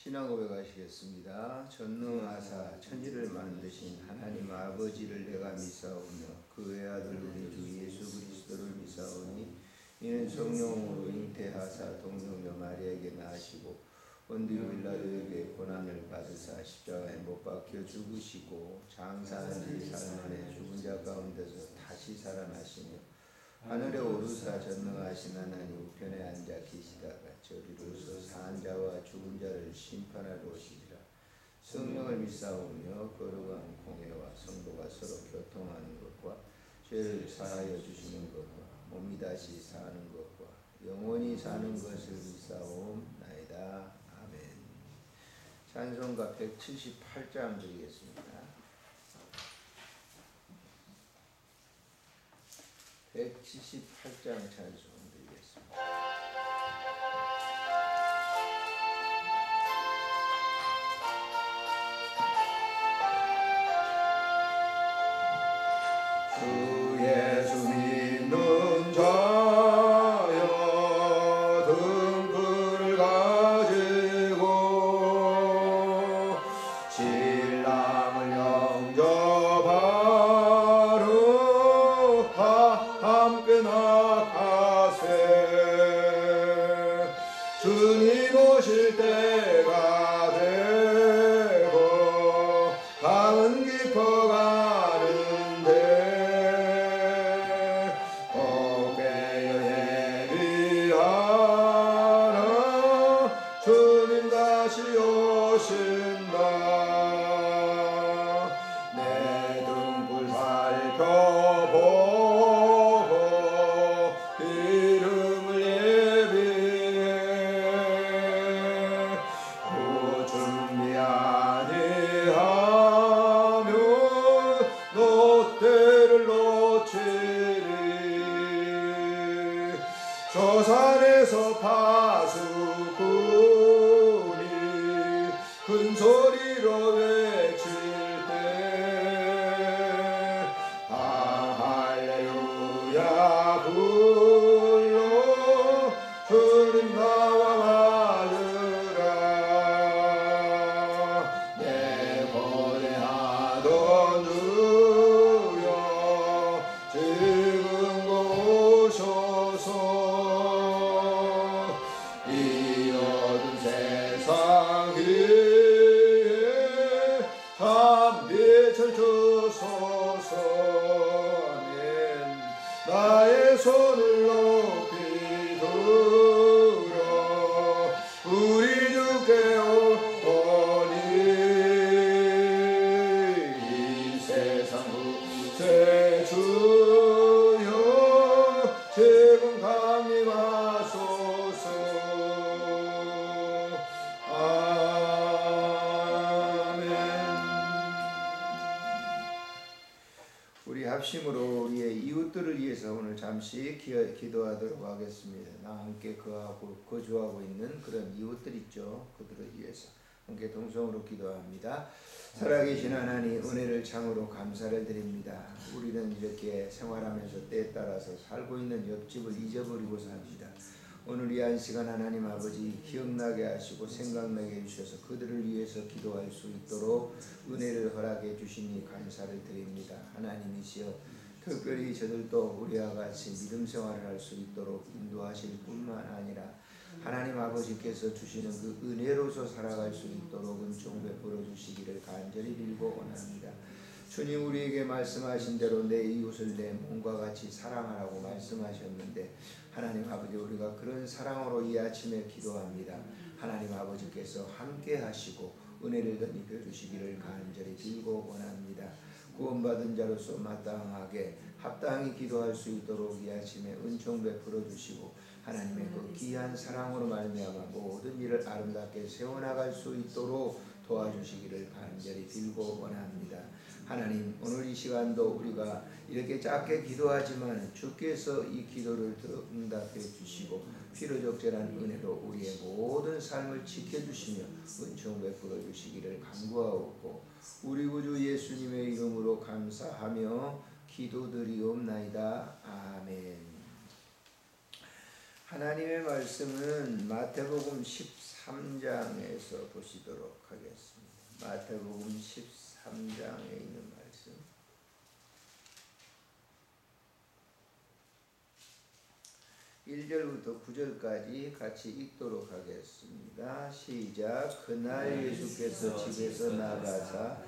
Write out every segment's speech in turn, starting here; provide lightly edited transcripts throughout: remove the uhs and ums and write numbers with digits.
신앙 고백하시겠습니다. 전능하사 천지를 만드신 하나님 아버지를 내가 믿사오며 그 외아들 우리 주 예수 그리스도를 믿사오니 이는 성령으로 잉태하사 동정녀 마리아에게 낳으시고 본디오 빌라도에게 고난을 받으사 십자가에 못 박혀 죽으시고 장사한 지 사흘 만에 죽은 자 가운데서 다시 살아나시며 하늘에 오르사 전능하신 하나님 우편에 앉아 계시다가 저리로서 산 자와 죽은 자를 심판하러 오시리라. 성령을 믿사오며 거룩한 공예와 성도가 서로 교통하는 것과 죄를 사하여 주시는 것과 몸이 다시 사는 것과 영원히 사는 것을 믿사옵나이다. 아멘. 찬송가 178장 드리겠습니다. 178장 찬송 드리겠습니다. 주 예수 믿는 자여 등불을 가지고 신랑을 영접하러 함께 나가세. 주님 오실 때가 되고 밤은 깊어가는데 곱게 예비하라. 주님 다시 오신다. 내 등불 살펴보고 이름을 예비해 그 준비 아니하면 롯데를 놓치리. 저 산에서 파수꾼이 큰 소리로 외칠 때 할렐루야 불러 주님 나와 맞으라. 내 고대하던 주여 지금 오셔서 이 어두운 세상 위에 빛을 주소서. 아멘. 나의 손을 높이 들어 우리 주께 오니 이 세상 구세 주여 지금 강림하소서. 우리 합심으로 우리의 이웃들을 위해서 오늘 잠시 기도하도록 하겠습니다. 나와 함께 거주하고 있는 그런 이웃들 있죠. 그들을 위해서 함께 동성으로 기도합니다. 살아계신 하나님, 은혜를 참으로 감사를 드립니다. 우리는 이렇게 생활하면서 때에 따라서 살고 있는 옆집을 잊어버리고 삽니다. 오늘 이 한 시간 하나님 아버지 기억나게 하시고 생각나게 해주셔서 그들을 위해서 기도할 수 있도록 은혜를 허락해 주시니 감사를 드립니다. 하나님이시여 특별히 저들도 우리와 같이 믿음 생활을 할 수 있도록 인도하실 뿐만 아니라 하나님 아버지께서 주시는 그 은혜로서 살아갈 수 있도록 은총 베풀어 주시기를 간절히 빌고 원합니다. 주님 우리에게 말씀하신 대로 내 이웃을 내 몸과 같이 사랑하라고 말씀하셨는데 하나님 아버지 우리가 그런 사랑으로 이 아침에 기도합니다. 하나님 아버지께서 함께 하시고 은혜를 덧입혀 주시기를 간절히 빌고 원합니다. 구원받은 자로서 마땅하게 합당히 기도할 수 있도록 이 아침에 은총 베풀어 주시고 하나님의 그 귀한 사랑으로 말미암아 모든 일을 아름답게 세워나갈 수 있도록 도와주시기를 간절히 빌고 원합니다. 하나님 오늘 이 시간도 우리가 이렇게 짧게 기도하지만 주께서 이 기도를 응답해 주시고 피로 적절한 은혜로 우리의 모든 삶을 지켜주시며 은총 베풀어 주시기를 간구하옵고 우리 구주 예수님의 이름으로 감사하며 기도드리옵나이다. 아멘. 하나님의 말씀은 마태복음 13장에서 보시도록 하겠습니다. 마태복음 13장에 있는 말씀. 1절부터 9절까지 같이 읽도록 하겠습니다. 시작. 그날 예수께서 집에서 나가사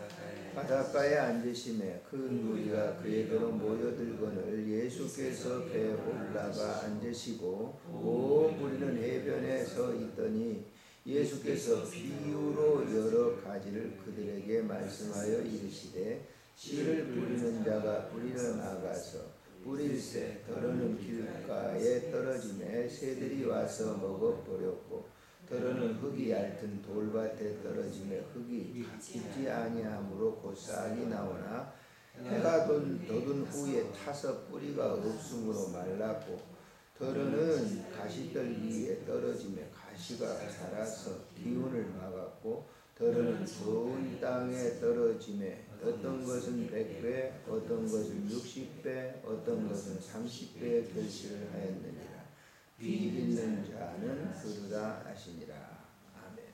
바닷가에 앉으시매 그 무리가 그에게로 모여들거늘 예수께서 배에 올라가 앉으시고 온 무리는 해변에 서 있더니 예수께서 비유로 여러 가지를 그들에게 말씀하여 이르시되 씨를 뿌리는 자가 뿌리러 나가서 뿌릴새 더러는 길가에 떨어지매 새들이 와서 먹어버렸고 더러는 흙이 얇은 돌밭에 떨어지매 흙이 익지 아니하므로 곧 싹이 나오나 해가 돋은 후에 타서 뿌리가 없으므로 말랐고 더러는 가시떨 위에 떨어지매 가시가 자라서 기운을 막았고 더러는 좋은 땅에 떨어지매 어떤 것은 100배, 어떤 것은 60배, 어떤 것은 30배 결실을 하였느니라. 귀 있는 자는 들으라 하시니라. 아멘.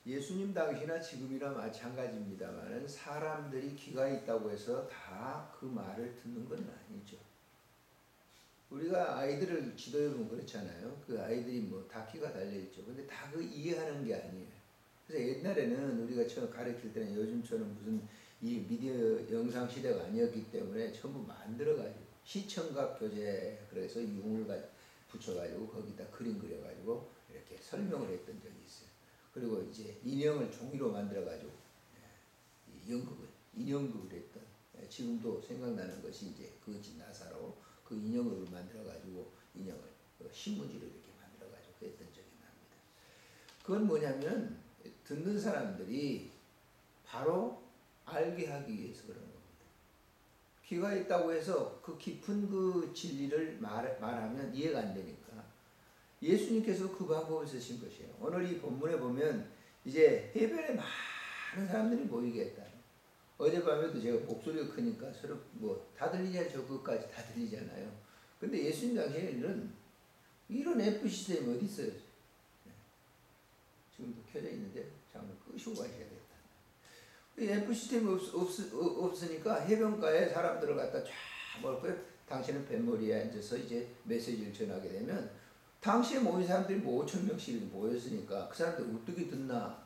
예수님 당시나 지금이나 마찬가지입니다만 사람들이 귀가 있다고 해서 다 그 말을 듣는 건 아니죠. 우리가 아이들을 지도해 보면 그렇잖아요. 그 아이들이 뭐 다 귀가 달려있죠. 근데 다 그 이해하는 게 아니에요. 그래서 옛날에는 우리가 처음 가르칠 때는 요즘처럼 무슨 이 미디어 영상 시대가 아니었기 때문에 전부 만들어가지고 시청각 교재 그래서 융을 붙여가지고 거기다 그림 그려가지고 이렇게 설명을 했던 적이 있어요. 그리고 이제 인형을 종이로 만들어가지고 인형극을 했던 지금도 생각나는 것이 이제 그 나사로 그 인형을 만들어가지고 인형을 신문지로 이렇게 만들어가지고 했던 적이 납니다. 그건 뭐냐면 듣는 사람들이 바로 알게 하기 위해서 그런 겁니다. 귀가 있다고 해서 그 깊은 그 진리를 말하면 이해가 안 되니까 예수님께서 그 방법을 쓰신 것이에요. 오늘 이 본문에 보면 이제 해변에 많은 사람들이 모이겠다. 어젯밤에도 제가 목소리가 크니까 서로 뭐 다 들리냐 저 끝까지 다 들리잖아요. 근데 예수님 당시에는 이런 F 시스템이 어디 있어요? 지금도 켜져 있는데 잠깐 끄시고 가셔야겠다. F 시스템이 없으니까 해변가에 사람들을 갖다 쫙 모을 당신은 뱃머리에 앉아서 이제 메시지를 전하게 되면 당시에 모인 사람들이 뭐 5,000명씩 모였으니까 그 사람들 어떻게 듣나?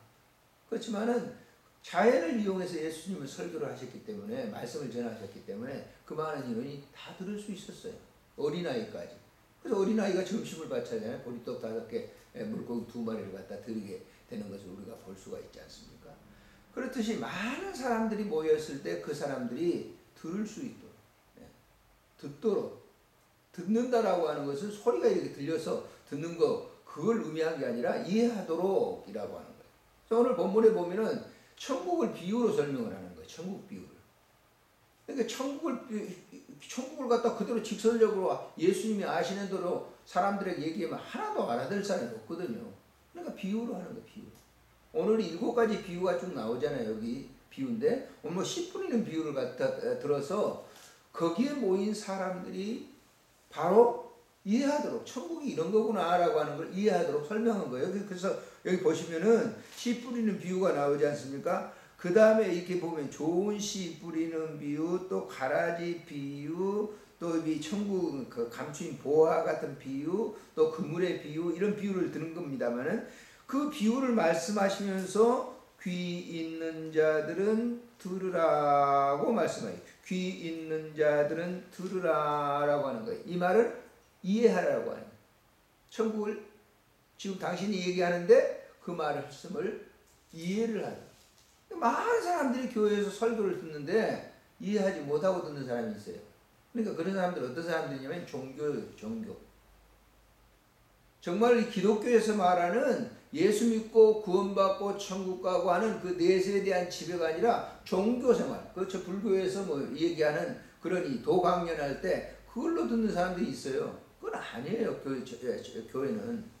그렇지만은 자연을 이용해서 예수님을 설교를 하셨기 때문에 말씀을 전하셨기 때문에 그 많은 인원이 다 들을 수 있었어요. 어린아이까지. 그래서 어린아이가 점심을 받잖아요. 보리떡 5개, 물고기 2마리를 갖다 드리게 되는 것을 우리가 볼 수가 있지 않습니까? 그렇듯이 많은 사람들이 모였을 때 그 사람들이 들을 수 있도록 듣도록 듣는다라고 하는 것은 소리가 이렇게 들려서 듣는 거 그걸 의미한 게 아니라 이해하도록 이라고 하는 거예요. 그래서 오늘 본문에 보면은 천국을 비유로 설명을 하는 거예요. 천국 비유를. 그러니까 천국을 갖다 그대로 직설적으로 예수님이 아시는 대로 사람들에게 얘기하면 하나도 알아들 사람이 없거든요. 그러니까 비유로 하는 거예요. 비유. 오늘 7가지 비유가 쭉 나오잖아요. 여기 비유인데 오늘 씨 뿌리는 비유를 갖다 들어서 거기에 모인 사람들이 바로 이해하도록 천국이 이런 거구나라고 하는 걸 이해하도록 설명한 거예요. 그래서 여기 보시면은 씨 뿌리는 비유가 나오지 않습니까? 그 다음에 이렇게 보면 좋은 씨 뿌리는 비유, 또 가라지 비유, 또 이 천국 그 감추인 보화 같은 비유, 또 그물의 비유 이런 비유를 드는 겁니다만은 그 비유를 말씀하시면서 귀 있는 자들은 들으라고 말씀해요. 귀 있는 자들은 들으라라고 하는 거예요. 이 말을 이해하라고 하는 거예요. 천국을 지금 당신이 얘기하는데 그 말씀을 이해를 하는 거예요. 많은 사람들이 교회에서 설교를 듣는데 이해하지 못하고 듣는 사람이 있어요. 그러니까 그런 사람들 어떤 사람들이냐면 종교예요. 종교. 정말 이 기독교에서 말하는 예수 믿고 구원받고 천국 가고 하는 그 내세에 대한 지배가 아니라 종교생활. 그렇죠. 불교에서 뭐 얘기하는 그런 이 도강연할 때 그걸로 듣는 사람들이 있어요. 그건 아니에요. 교회는.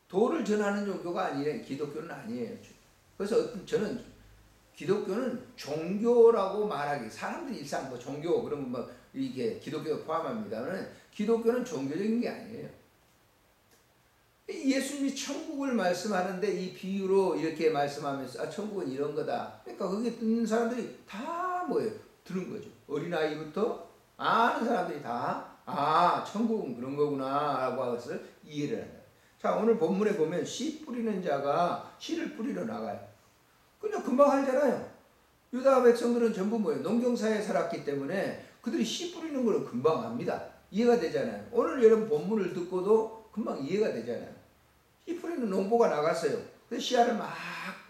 도를 전하는 종교가 아니에요. 기독교는 아니에요. 그래서 저는 기독교는 종교라고 말하기, 사람들이 일상 뭐 종교 그런 거 뭐 이게 기독교 포함합니다만 기독교는 종교적인 게 아니에요. 예수님이 천국을 말씀하는데 이 비유로 이렇게 말씀하면서 아 천국은 이런 거다. 그러니까 거기 듣는 사람들이 다 뭐예요? 들은 거죠. 어린아이부터 아는 사람들이 다 아 천국은 그런 거구나 라고 하것을 이해를 한다. 자 오늘 본문에 보면 씨 뿌리는 자가 씨를 뿌리러 나가요. 그냥 금방 알잖아요. 유다 백성들은 전부 뭐예요? 농경사회에 살았기 때문에 그들이 씨 뿌리는 걸 금방 압니다. 이해가 되잖아요. 오늘 여러분 본문을 듣고도 금방 이해가 되잖아요. 씨 뿌리는 농부가 나갔어요. 그 씨알을 막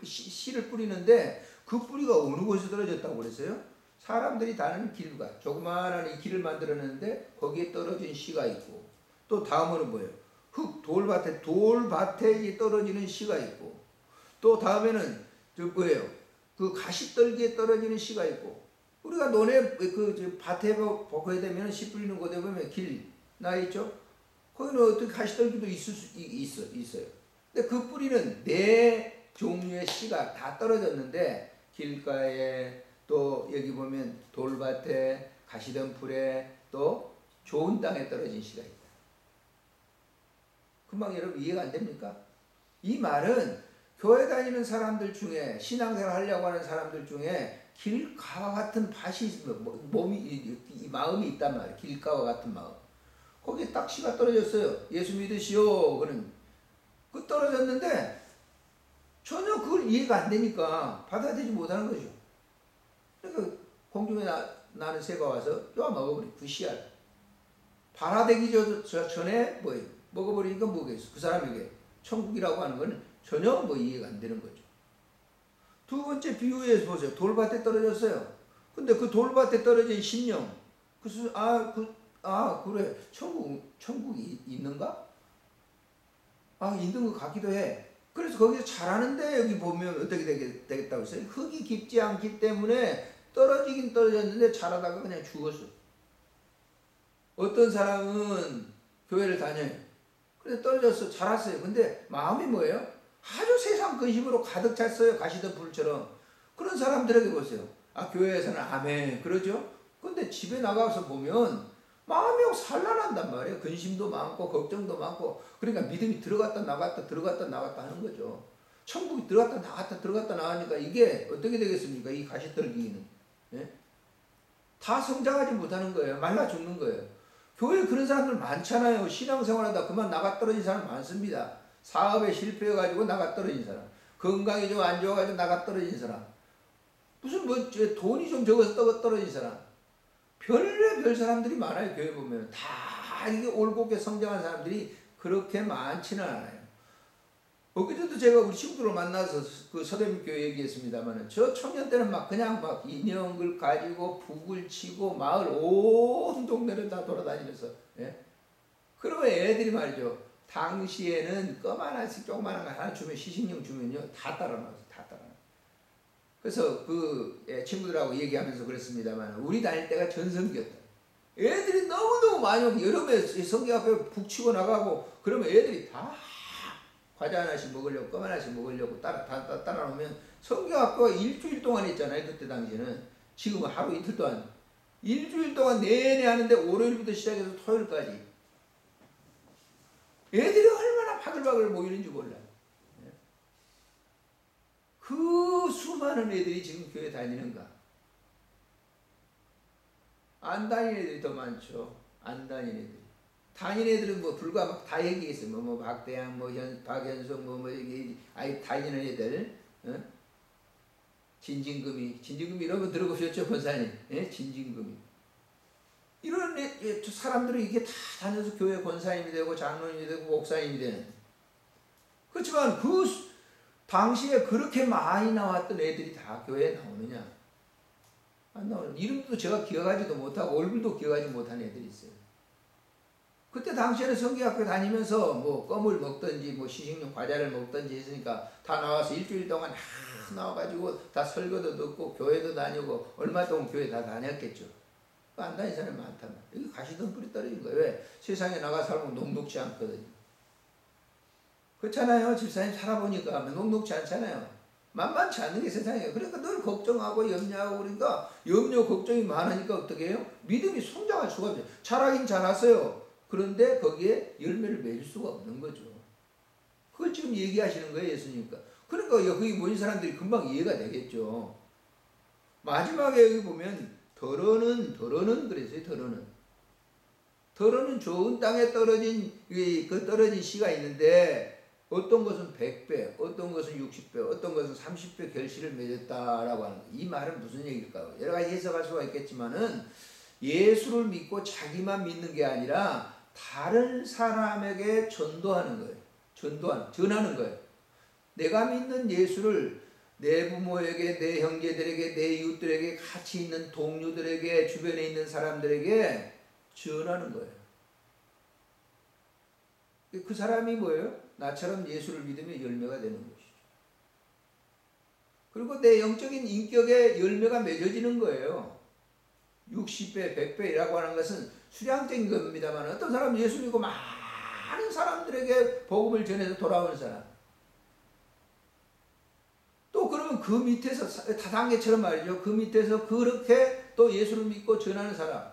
씨를 뿌리는데 그 뿌리가 어느 곳에 떨어졌다고 그랬어요? 사람들이 다니는 길가, 조그마한 이 길을 만들었는데 거기에 떨어진 씨가 있고 또 다음으로는 뭐예요? 흙, 돌밭에 떨어지는 씨가 있고 또 다음에는 저 뭐예요? 그 가시떨기에 떨어지는 씨가 있고 우리가 논에 그 밭에 보게 되면 씨 뿌리는 곳에 보면 길 나 있죠? 거기는 어떤 가시떨기도 있어요. 근데 그 뿌리는 네 종류의 씨가 다 떨어졌는데 길가에 또 여기 보면 돌밭에 가시덤불에 또 좋은 땅에 떨어진 씨가 있다. 금방 여러분 이해가 안 됩니까? 이 말은 교회 다니는 사람들 중에 신앙생활 하려고 하는 사람들 중에 길가와 같은 밭이 이 마음이 있단 말이에요. 길가와 같은 마음. 거기에 딱 씨가 떨어졌어요. 예수 믿으시오. 그 떨어졌는데 전혀 그걸 이해가 안 되니까 받아들이지 못하는 거죠. 그러니까 공중에 나는 새가 와서 요 먹어버린 그 씨알. 발화되기 전에 뭐예요? 먹어버리니까 뭐겠어? 그 사람에게 천국이라고 하는 건 전혀 뭐 이해가 안 되는 거죠. 두 번째 비유에서 보세요. 돌밭에 떨어졌어요. 근데 그 돌밭에 떨어진 심령. 그래. 천국이 있는가? 있는 것 같기도 해. 그래서 거기서 자라는데 여기 보면 어떻게 되겠다고 했어요? 흙이 깊지 않기 때문에 떨어지긴 떨어졌는데 자라다가 그냥 죽었어. 어떤 사람은 교회를 다녀요. 그래서 떨어졌어. 자랐어요. 근데 마음이 뭐예요? 아주 세상 근심으로 가득 찼어요. 가시덤불처럼. 그런 사람들에게 보세요. 교회에서는 아멘 그러죠. 근데 집에 나가서 보면 마음이 산란한단 말이에요. 근심도 많고 걱정도 많고 그러니까 믿음이 들어갔다 나갔다 하는 거죠. 천국이 들어갔다 나가니까 이게 어떻게 되겠습니까? 이 가시떨기는 다 성장하지 못하는 거예요. 말라 죽는 거예요. 교회에 그런 사람들 많잖아요. 신앙생활하다 그만 나가 떨어진 사람 많습니다. 사업에 실패해가지고 나가 떨어진 사람, 건강이 좀 안 좋아가지고 나가 떨어진 사람, 무슨 돈이 좀 적어서 떨어진 사람, 별의별 사람들이 많아요. 교회 보면 다 이게 올곧게 성장한 사람들이 그렇게 많지는 않아요. 엊그제도 제가 우리 친구들을 만나서 그 서대문교회 얘기했습니다만 저 청년 때는 그냥 인형을 가지고 북을 치고 마을 온 동네를 다 돌아다니면서 그러면 애들이 말이죠. 당시에는 껌 하나씩 조그만한 거 하나 주면 시식용 주면요 다 따라 나와서 다 따라 나와요. 그래서 그 친구들하고 얘기하면서 그랬습니다만 우리 다닐 때가 전성기였다. 애들이 너무너무 많이 오고 여름에 성경 앞에 북 치고 나가고 그러면 애들이 다 과자 하나씩 먹으려고 껌 하나씩 먹으려고 따라 놓으면 성경학교가 일주일 동안 했잖아요. 그때 당시에는. 지금은 하루 이틀 동안 일주일 동안 내내 하는데 월요일부터 시작해서 토요일까지 애들이 얼마나 바글바글 모이는지 몰라요. 그 수많은 애들이 지금 교회 다니는가? 안 다니는 애들이 더 많죠. 안 다니는 애들이. 다니는 애들은 불과 다 얘기했어요. 박대양, 박현석, 다니는 애들. 진진금이 이런 거 들어보셨죠, 권사님? 진진금이. 이런 사람들이 이게 다 다녀서 교회 권사님이 되고 장로님이 되고 목사님이 되는. 그렇지만 그 당시에 그렇게 많이 나왔던 애들이 다 교회에 나오느냐? 안 나오는. 이름도 제가 기억하지도 못하고 얼굴도 기억하지 못한 애들이 있어요. 그때 당시에는 성경학교 다니면서 껌을 먹든지 시식용 과자를 먹든지 했으니까 다 나와서 일주일 동안 다 나와가지고 다 설교도 듣고 교회도 다니고 얼마 동안 교회 다 다녔겠죠. 안 다니는 사람이 많단 말이에요. 여기 가시덤불이 떨어진 거예요. 왜? 세상에 나가 살면 녹록지 않거든요. 그렇잖아요. 집사님 살아보니까 녹록지 않잖아요. 만만치 않은 게 세상이에요. 그러니까 늘 걱정하고 염려하고 그러니까 염려 걱정이 많으니까 어떻게 해요? 믿음이 성장할 수가 없어요. 잘하긴 잘하세요. 그런데 거기에 열매를 맺을 수가 없는 거죠. 그걸 지금 얘기하시는 거예요, 예수님과. 그러니까 여기 모인 사람들이 금방 이해가 되겠죠. 마지막에 여기 보면 더러는 그랬어요. 더러는 좋은 땅에 떨어진 씨가 있는데 어떤 것은 100배, 어떤 것은 60배, 어떤 것은 30배 결실을 맺었다라고 하는 거예요. 이 말은 무슨 얘기일까요? 여러 가지 해석할 수가 있겠지만은 예수를 믿고 자기만 믿는 게 아니라 다른 사람에게 전도하는 거예요. 전하는 거예요. 내가 믿는 예수를 내 부모에게, 내 형제들에게, 내 이웃들에게, 같이 있는 동료들에게, 주변에 있는 사람들에게 전하는 거예요. 그 사람이 뭐예요? 나처럼 예수를 믿으면 열매가 되는 것이죠. 그리고 내 영적인 인격의 열매가 맺어지는 거예요. 60배, 100배라고 하는 것은 수량적인 겁니다만 어떤 사람은 예수 믿고 많은 사람들에게 복음을 전해서 돌아오는 사람. 또 그러면 그 밑에서 다단계처럼 말이죠. 그 밑에서 그렇게 또 예수를 믿고 전하는 사람.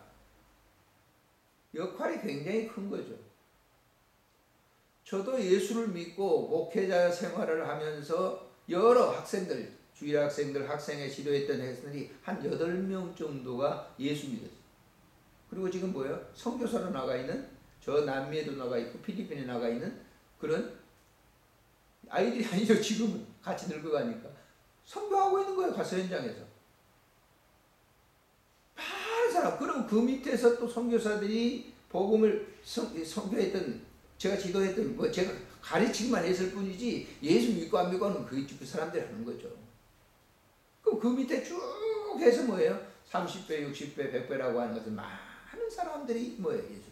역할이 굉장히 큰 거죠. 저도 예수를 믿고 목회자 생활을 하면서 여러 학생들, 주일학생들, 학생회 지도했던 학생들이 한 8명 정도가 예수 믿었어요. 그리고 지금 뭐예요? 선교사로 나가 있는, 저 남미에도 나가 있고 필리핀에 나가 있는 그런 아이들이 아니죠. 지금은 같이 늙어가니까 선교하고 있는 거예요. 가서 현장에서 많은 사람. 그럼 그 밑에서 또 선교사들이 복음을 선교했던, 제가 지도했던, 뭐 제가 가르치기만 했을 뿐이지 예수 믿고 안 믿고는 그 사람들이 하는 거죠. 그럼 그 밑에 쭉 해서 뭐예요? 30배, 60배, 100배라고 하는 것은 많은 사람들이 뭐예요? 예수.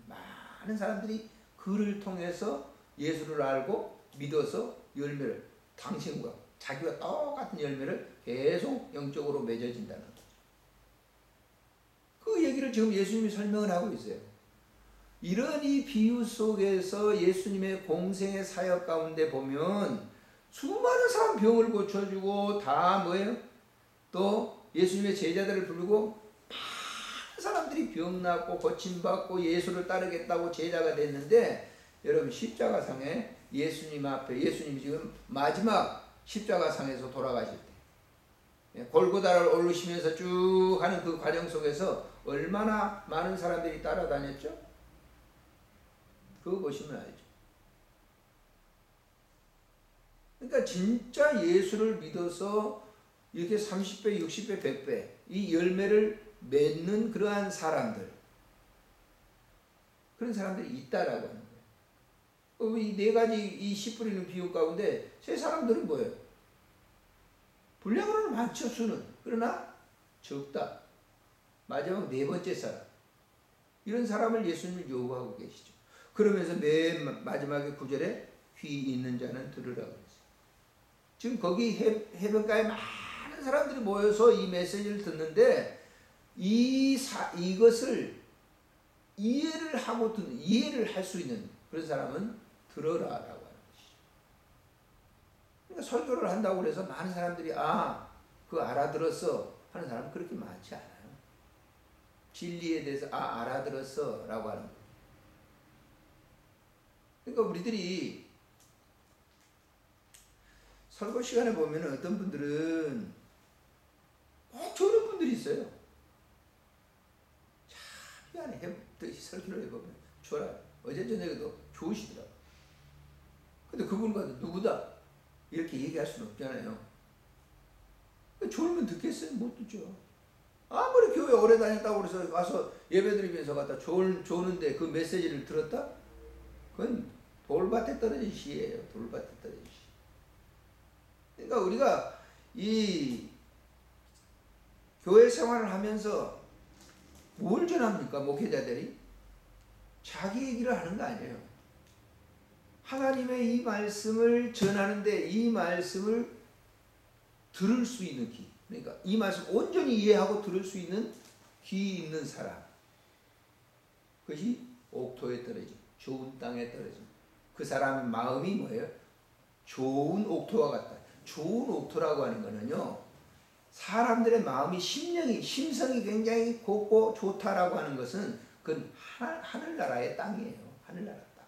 많은 사람들이 그를 통해서 예수를 알고 믿어서 열매를, 당신과 자기와 똑같은 열매를 계속 영적으로 맺어진다는 거죠. 그 얘기를 지금 예수님이 설명을 하고 있어요. 이런 이 비유 속에서 예수님의 공생의 사역 가운데 보면 수많은 사람 병을 고쳐주고 다 뭐예요? 또 예수님의 제자들을 부르고 많은 사람들이 병 낫고 고침받고 예수를 따르겠다고 제자가 됐는데, 여러분 십자가상에 예수님 앞에, 예수님이 지금 마지막 십자가상에서 돌아가실 때 골고다를 오르시면서 쭉 하는 그 과정 속에서 얼마나 많은 사람들이 따라다녔죠? 그거 보시면 알죠. 그러니까 진짜 예수를 믿어서 이렇게 30배, 60배, 100배 이 열매를 맺는 그러한 사람들, 그런 사람들이 있다라고 하는 거예요. 이 네 가지 이 씨 뿌리는 비유 가운데 세 사람들은 뭐예요? 분량으로는 많죠, 수는. 그러나 적다. 마지막 네 번째 사람. 이런 사람을 예수님이 요구하고 계시죠. 그러면서 맨 마지막에 9절에 귀 있는 자는 들으라고 했어요. 지금 거기 해변가에 많은 사람들이 모여서 이 메시지를 듣는데 이것을 이해를 할 수 있는 그런 사람은 들어라라고 하는 것이죠. 그러니까 설교를 한다고 해서 많은 사람들이 그거 알아들었어 하는 사람은 그렇게 많지 않아요. 진리에 대해서 알아들었어 라고 하는 거예요. 그러니까 우리들이 설교 시간에 보면 어떤 분들은 꼭 저런 분들이 있어요. 참 희한해. 설교를 해보면 좋아요. 어제 저녁에도 좋으시더라고요. 근데 그분 가서 누구다 이렇게 얘기할 수는 없잖아요. 졸면 듣겠어요? 못 듣죠. 아무리 교회 오래 다녔다고 그래서 와서 예배드리면서 갖다 조는데 그 메시지를 들었다? 그건 돌밭에 떨어진 시예요. 돌밭에 떨어진 시. 그러니까 우리가 이 교회 생활을 하면서 뭘 전합니까? 목회자들이 자기 얘기를 하는 거 아니에요. 하나님의 이 말씀을 전하는데 이 말씀을 들을 수 있는 귀, 그러니까 이 말씀 온전히 이해하고 들을 수 있는 귀 있는 사람, 그것이 옥토에 떨어짐, 좋은 땅에 떨어짐. 그 사람의 마음이 뭐예요? 좋은 옥토와 같다. 좋은 옥토라고 하는 거는요, 사람들의 마음이 심성이 굉장히 곱고 좋다라고 하는 것은 그건 하늘나라의 땅이에요. 하늘나라 땅.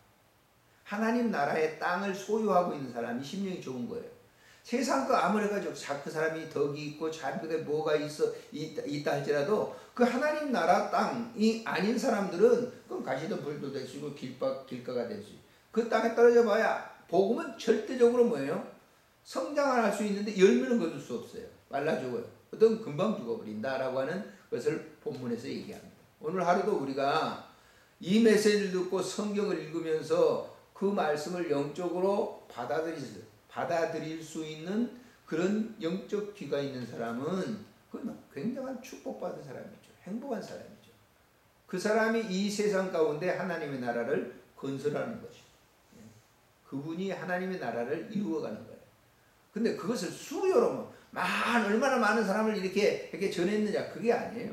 하나님 나라의 땅을 소유하고 있는 사람이 심령이 좋은 거예요. 세상 거 아무리 가지고 그 사람이 덕이 있고 자식에 뭐가 있다 할지라도 그 하나님 나라 땅이 아닌 사람들은 그럼 가시던 불도 될 수 있고 길가가 될 수 있고 그 땅에 떨어져 봐야 복음은 절대적으로 뭐예요? 성장을 할 수 있는데 열매는 거둘 수 없어요. 말라 죽어요. 어떤 금방 죽어버린다라고 하는 것을 본문에서 얘기합니다. 오늘 하루도 우리가 이 메시지를 듣고 성경을 읽으면서 그 말씀을 영적으로 받아들일 수 있는 그런 영적 귀가 있는 사람은 그건 굉장한 축복받은 사람이죠. 행복한 사람이죠. 그 사람이 이 세상 가운데 하나님의 나라를 건설하는 것이죠. 그분이 하나님의 나라를 이루어가는 거예요. 근데 그것을 수요로 얼마나 많은 사람을 이렇게 전했느냐, 그게 아니에요.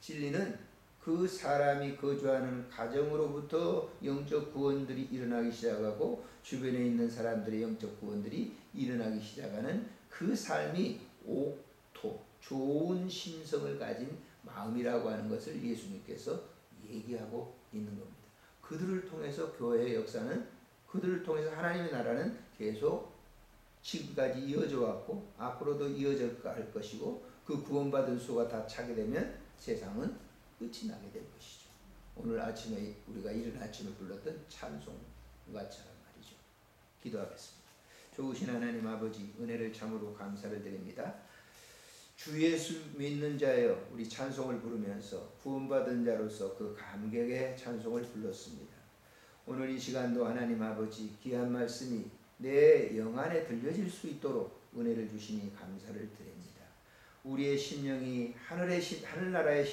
진리는 그 사람이 거주하는 가정으로부터 영적 구원들이 일어나기 시작하고 주변에 있는 사람들의 영적 구원들이 일어나기 시작하는 그 삶이 옥토, 좋은 심성을 가진 마음이라고 하는 것을 예수님께서 얘기하고 있는 겁니다. 그들을 통해서 교회의 역사는, 그들을 통해서 하나님의 나라는 계속 지금까지 이어져 왔고 앞으로도 이어져 갈 것이고 그 구원받은 수가 다 차게 되면 세상은 끝이 나게 될 것이죠. 오늘 아침에 우리가 이른 아침에 불렀던 찬송과 처럼 말이죠. 기도하겠습니다. 좋으신 하나님 아버지, 은혜를 참으로 감사를 드립니다. 주 예수 믿는 자여, 우리 찬송을 부르면서 구원받은 자로서 그 감격의 찬송을 불렀습니다. 오늘 이 시간도 하나님 아버지, 귀한 말씀이 내 영 안에 들려질 수 있도록 은혜를 주시니 감사를 드립니다. 우리의 심령이 하늘나라의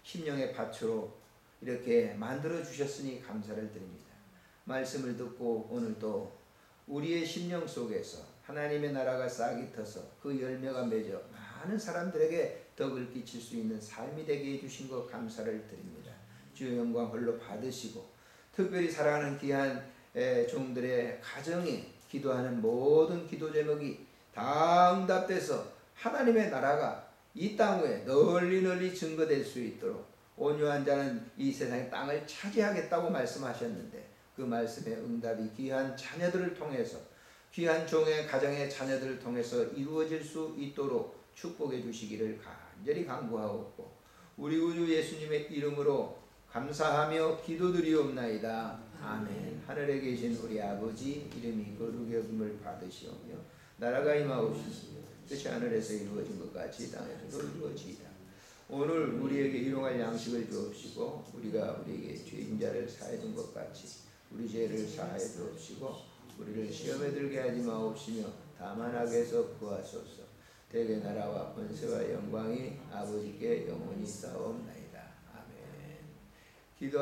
심령의 밭으로 이렇게 만들어 주셨으니 감사를 드립니다. 말씀을 듣고 오늘도 우리의 심령 속에서 하나님의 나라가 싹이 터서 그 열매가 맺어 많은 사람들에게 덕을 끼칠 수 있는 삶이 되게 해주신 것 감사를 드립니다. 주의 영광 홀로 받으시고, 특별히 사랑하는 귀한 종들의 가정에 기도하는 모든 기도 제목이 다 응답돼서 하나님의 나라가 이 땅 위에 널리 증거될 수 있도록, 온유한 자는 이 세상의 땅을 차지하겠다고 말씀하셨는데 그 말씀의 응답이 귀한 자녀들을 통해서, 귀한 종의 가정의 자녀들을 통해서 이루어질 수 있도록 축복해 주시기를 간절히 간구하옵고, 우리 구주 예수님의 이름으로 감사하며 기도드리옵나이다. 아멘. 하늘에 계신 우리 아버지, 이름이 거룩히 여김을 받으시오며 나라가 임하옵시며 뜻이 하늘에서 이루어진 것 같이 땅에서도 이루어지이다. 오늘 우리에게 일용할 양식을 주옵시고, 우리가 우리에게 죄인 자를 사해 준 것 같이 우리 죄를 사해 주옵시고, 우리를 시험에 들게 하지 마옵시며 다만 악에서 구하소서. 대개 나라와 권세와 영광이 아버지께 영원히 싸움나이다. 아멘. 기도